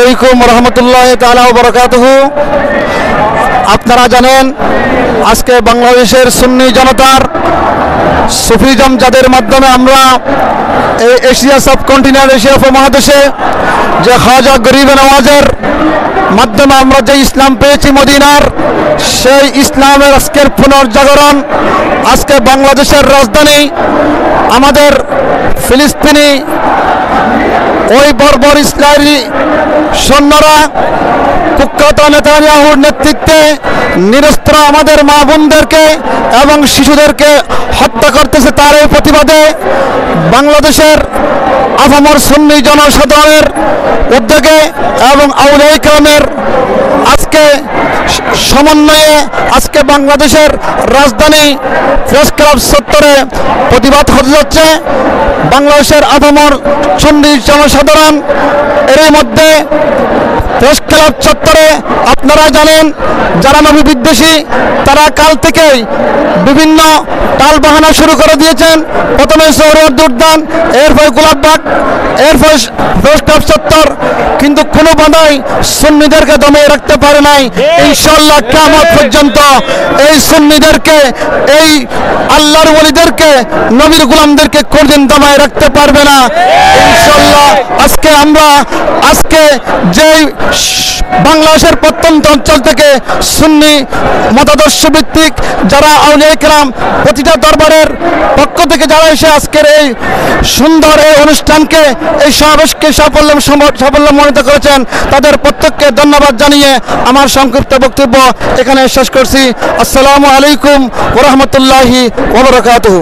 আলাইকুম রহমতুল্লাহ তাআলা ওয়া বারাকাতুহু। আপনারা জানেন আজকে বাংলাদেশের সুন্নি জনতার সুফিজম যাদের মাধ্যমে আমরা এই এশিয়া সাবকন্টিনেন্ট এশিয়া উপমহাদেশে যে খাজা গরিব নওয়াজের মাধ্যমে আমরা যে ইসলাম পেয়েছি মদিনার, সেই ইসলামের আজকের পুনর্জাগরণ আজকে বাংলাদেশের রাজধানী আমাদের ফিলিস্তিনি ওই বর্বর ইসরায়েলি সৈন্যরা কুখ্যাত নেতানিয়াহুর নেতৃত্বে নিরস্ত্র আমাদের মা বোনদেরকে এবং শিশুদেরকে হত্যা করতেছে। তার এই প্রতিবাদে বাংলাদেশের আফামর সুন্নি জনসাধারণের উদ্যোগে এবং আউলিয়া কেরামের আজকে সমন্বয়ে আজকে বাংলাদেশের রাজধানী প্রেস ক্লাব চত্বরে প্রতিবাদ হতে যাচ্ছে। বাংলাদেশের আফামর সুন্নি জনসাধারণ এর মধ্যে প্রেস ক্লাব চত্বরে আপনারা জানেন যারা নবী বিদ্বেষী তারা কাল থেকেই বিভিন্ন টাল বাহানা শুরু করে দিয়েছেন। প্রথমে সৌরদ উদ্যান, এরপর গোলাপবাগ, এরপর প্রেস ক্লাব চত্বর, কিন্তু কোনো বাধাই সুন্নিদেরকে দমিয়ে রাখতে পারে নাই। ইনশাআল্লাহ কিয়ামত পর্যন্ত এই সুন্নিদেরকে, এই আল্লাহর ওলিদেরকে, নবীর গোলামদেরকে কোনদিন দমায় রাখতে পারবে না ইনশাআল্লাহ। আজকে যে বাংলাদেশের প্রত্যন্ত অঞ্চল থেকে সুন্নি মতাদর্শ ভিত্তিক যারা আউলিয়া কেরাম প্রতিটা দরবারের পক্ষ থেকে যারা এসে আজকের এই সুন্দর এই অনুষ্ঠানকে, এই সমাবেশকে সাফল্যমণ্ডিত করেছেন, তাদের প্রত্যেককে ধন্যবাদ জানিয়ে আমার সংক্ষিপ্ত বক্তব্য এখানে শেষ করছি। আসসালামু আলাইকুম ওয়া রাহমাতুল্লাহি ওয়া বারাকাতুহু।